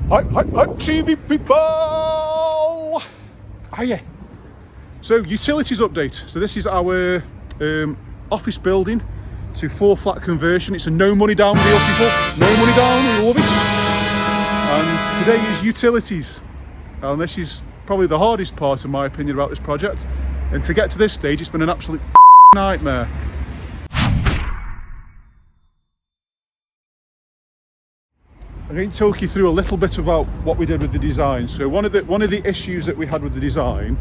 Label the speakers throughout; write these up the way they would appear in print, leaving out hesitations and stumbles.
Speaker 1: Hi TV people! Hiya. So utilities update. So this is our office building to 4-flat conversion. It's a no money down deal, people. No money down, we love it. And today is utilities. And this is probably the hardest part, in my opinion, about this project. And to get to this stage, it's been an absolute nightmare. I'm going to talk you through a little bit about what we did with the design. So one of the issues that we had with the design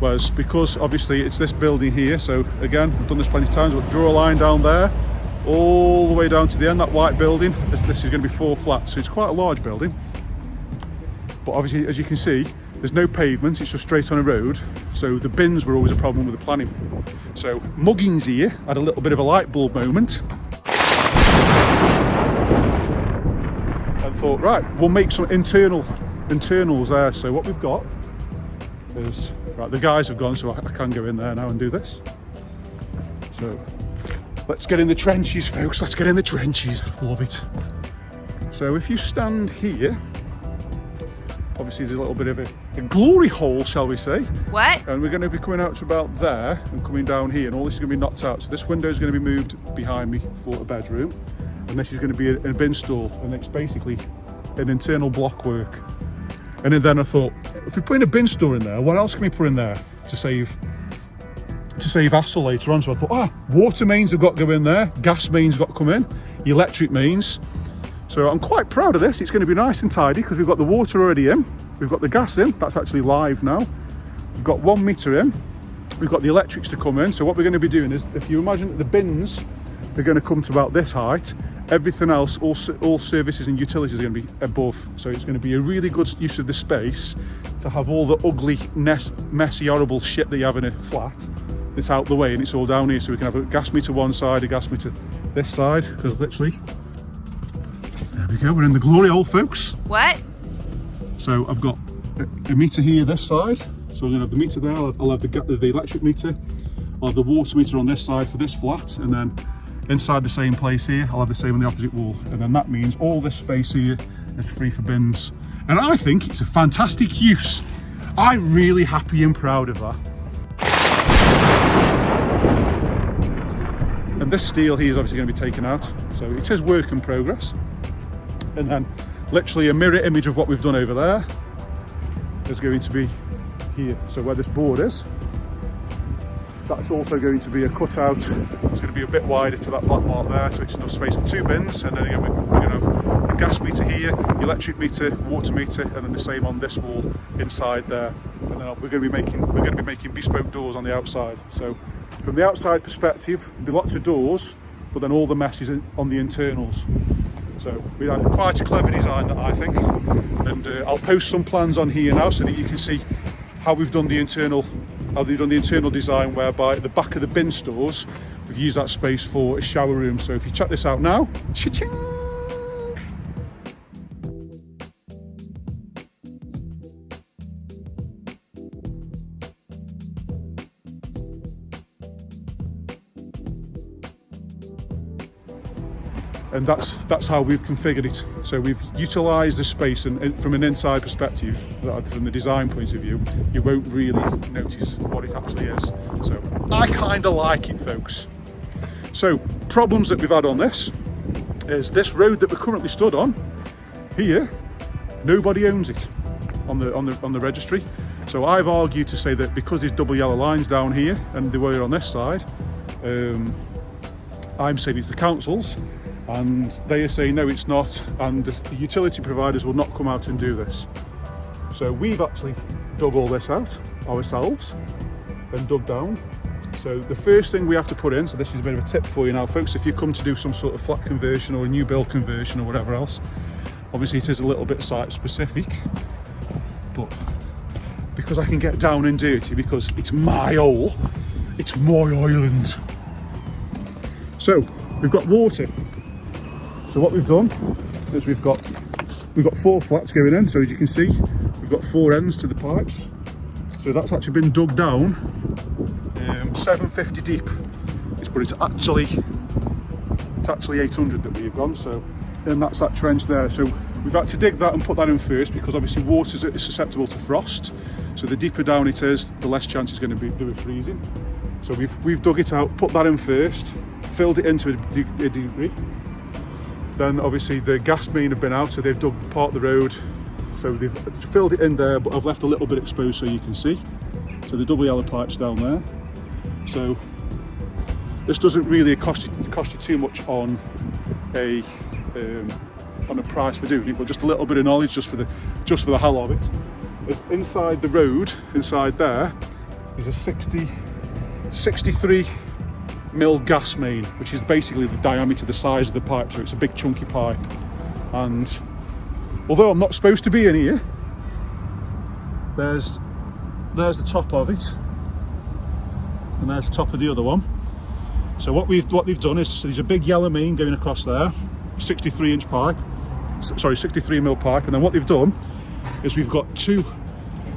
Speaker 1: was because obviously it's this building here. So again, I've done this plenty of times, but draw a line down there, all the way down to the end, that white building. This is going to be 4 flats, so it's quite a large building. But obviously, as you can see, there's no pavement, it's just straight on a road. So the bins were always a problem with the planning. So Muggins here had a little bit of a light bulb moment. And thought, right, we'll make some internals there. So what we've got is, right, the guys have gone, so I can go in there now and do this. So let's get in the trenches, folks. Let's get in the trenches. Love it. So if you stand here, obviously there's a little bit of a glory hole, shall we say.
Speaker 2: What?
Speaker 1: And we're going to be coming out to about there and coming down here, and all this is going to be knocked out. So this window is going to be moved behind me for a bedroom. And this is going to be a bin stall, and it's basically an internal block work. And then I thought, if we put in a bin store in there, what else can we put in there to save hassle later on? So I thought, water mains have got to go in there, gas mains have got to come in, electric mains. So I'm quite proud of this. It's going to be nice and tidy because we've got the water already in, we've got the gas in, that's actually live now. We've got 1 meter in, we've got the electrics to come in. So what we're going to be doing is, if you imagine that the bins are going to come to about this height, everything else, all services and utilities are going to be above. So it's going to be a really good use of the space to have all the ugly, messy, horrible shit that you have in a flat. It's out the way and it's all down here. So we can have a gas meter one side, a gas meter this side, because literally, there we go, we're in the glory hole, folks.
Speaker 2: What? So
Speaker 1: I've got a meter here this side. So I'm going to have the meter there, I'll have the electric meter, I'll have the water meter on this side for this flat, and then inside the same place here, I'll have the same on the opposite wall. And then that means all this space here is free for bins. And I think it's a fantastic use. I'm really happy and proud of that. And this steel here is obviously going to be taken out. So it says work in progress. And then literally a mirror image of what we've done over there is going to be here. So where this board is, that's also going to be a cutout. It's going to be a bit wider to that black mark there, so it's enough space for 2 bins. And then again, we're going to have a gas meter here, electric meter, water meter, and then the same on this wall inside there. And then we're going to be making bespoke doors on the outside. So from the outside perspective, there'll be lots of doors, but then all the mesh is on the internals. So we had quite a clever design, that I think. And I'll post some plans on here now so that you can see how we've done the internal design, whereby at the back of the bin stores we've used that space for a shower room. So if you check this out now, cha-ching! And that's how we've configured it. So we've utilised the space, and from an inside perspective, from the design point of view, you won't really notice what it actually is. So I kind of like it, folks. So problems that we've had on this is this road that we're currently stood on here, nobody owns it on the registry. So I've argued to say that because there's double yellow lines down here and they were on this side, I'm saying it's the council's. And they are saying no, it's not, and the utility providers will not come out and do this. So we've actually dug all this out ourselves and dug down. So the first thing we have to put in, so this is a bit of a tip for you now, folks, if you come to do some sort of flat conversion or a new build conversion or whatever else, obviously it is a little bit site specific, but because I can get down and dirty, because it's my hole, it's my island. So we've got water. So what we've done is we've got 4 flats going in. So as you can see, we've got 4 ends to the pipes. So that's actually been dug down 750 deep. But it's actually 800 that we've gone. So then that's that trench there. So We've had to dig that and put that in first because obviously water is susceptible to frost. So the deeper down it is, the less chance it's going to do it freezing. So we've dug it out, put that in first, filled it into a degree. Then obviously the gas main have been out, so they've dug part of the road. So they've filled it in there, but I've left a little bit exposed so you can see. So the double yellow pipes down there. So this doesn't really cost you too much on a price for doing it, but just a little bit of knowledge just for the hell of it. Is inside the road, inside there, is a 63 mil gas main, which is basically the diameter, the size of the pipe, so it's a big chunky pipe. And although I'm not supposed to be in here, there's the top of it, and there's the top of the other one. So what we've done is, so there's a big yellow main going across there, 63 mil pipe, and then what they've done is we've got two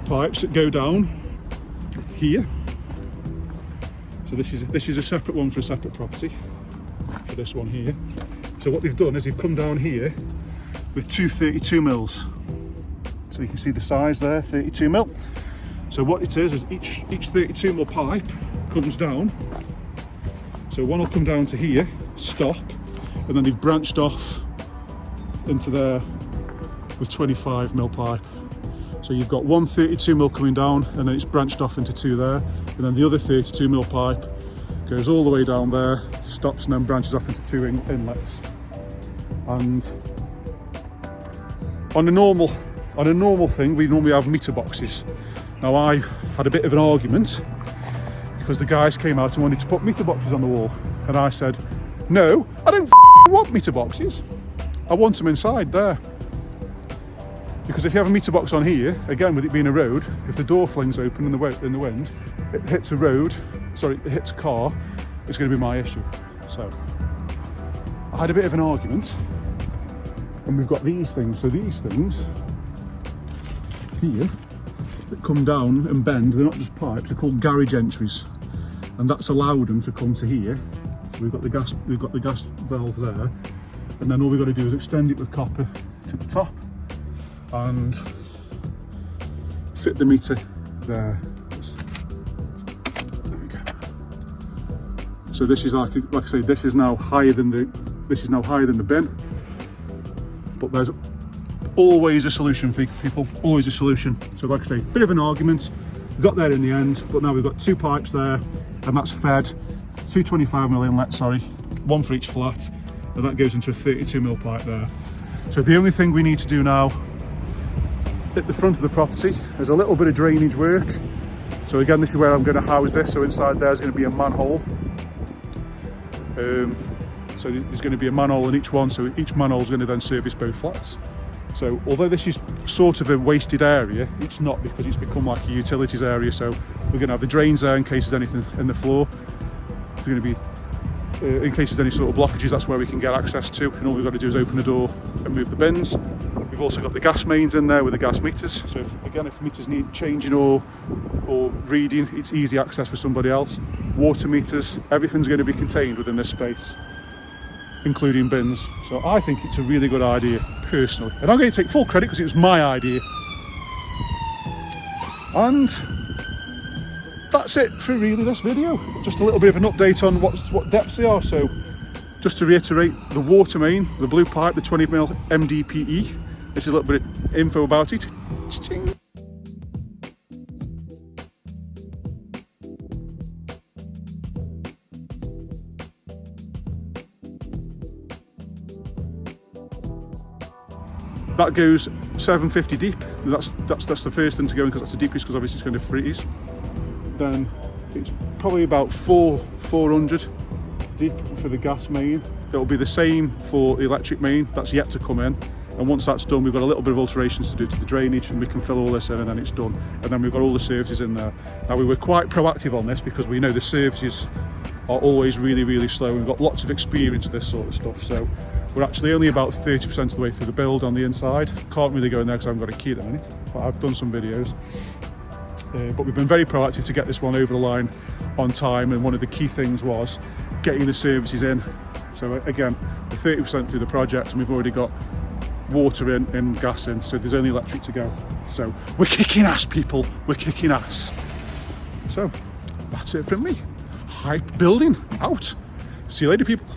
Speaker 1: pipes that go down here. So this is a separate one for a separate property, for this one here. So what they've done is they've come down here with two 32 mils. So you can see the size there, 32 mil. So what it is each 32 mil pipe comes down. So one will come down to here, stop, and then they've branched off into there with 25 mil pipe. So you've got one 32 mil coming down, and then it's branched off into two there, and then the other 32 mil pipe goes all the way down there, stops, and then branches off into two inlets. And on a normal thing, we normally have meter boxes. Now I had a bit of an argument because the guys came out and wanted to put meter boxes on the wall, and I said, no, I don't want meter boxes. I want them inside there. Because if you have a meter box on here, again with it being a road, if the door flings open in the wind, it hits a car, it's going to be my issue. So I had a bit of an argument, and we've got these things. So these things here that come down and bend, they're not just pipes, they're called garage entries, and that's allowed them to come to here. So we've got the gas valve there, and then all we've got to do is extend it with copper to the top and fit the meter there. There we go. So this is like I say, this is now higher than the bin, but there's always a solution for people, always a solution. So like I say, bit of an argument, we got there in the end, but now we've got two pipes there, and that's fed 225 mil inlet, one for each flat, and that goes into a 32 mil pipe there. So the only thing we need to do now at the front of the property is a little bit of drainage work. So again, this is where I'm going to house this. So inside there's going to be a manhole. So there's going to be a manhole in each one, so each manhole is going to then service both flats. So although this is sort of a wasted area, it's not, because it's become like a utilities area. So we're going to have the drains there in case there's anything in the floor. It's going to be in case there's any sort of blockages, that's where we can get access to, and all we've got to do is open the door and move the bins. We've also got the gas mains in there with the gas meters, so if meters need changing or reading, it's easy access for somebody else. Water meters, everything's going to be contained within this space, including bins. So I think it's a really good idea, personally, and I'm going to take full credit because it was my idea. And that's it for really this video. Just a little bit of an update on what depths they are. So just to reiterate, the water main, the blue pipe, the 20 mil MDPE. This is a little bit of info about it. Cha-ching. That goes 750 deep. That's the first thing to go in, because that's the deepest, because obviously it's going to freeze. Then it's probably about 400 deep for the gas main. It'll be the same for the electric main, that's yet to come in. And once that's done, we've got a little bit of alterations to do to the drainage, and we can fill all this in, and then it's done. And then we've got all the services in there. Now, we were quite proactive on this because we know the services are always really, really slow. We've got lots of experience with this sort of stuff. So we're actually only about 30% of the way through the build on the inside. Can't really go in there because I haven't got a key at the minute, but I've done some videos. But we've been very proactive to get this one over the line on time, and one of the key things was getting the services in. So again, we're 30% through the project, and we've already got water in and gas in, so there's only electric to go. So we're kicking ass, people, we're kicking ass. So that's it from me. Hype building out. See you later, people.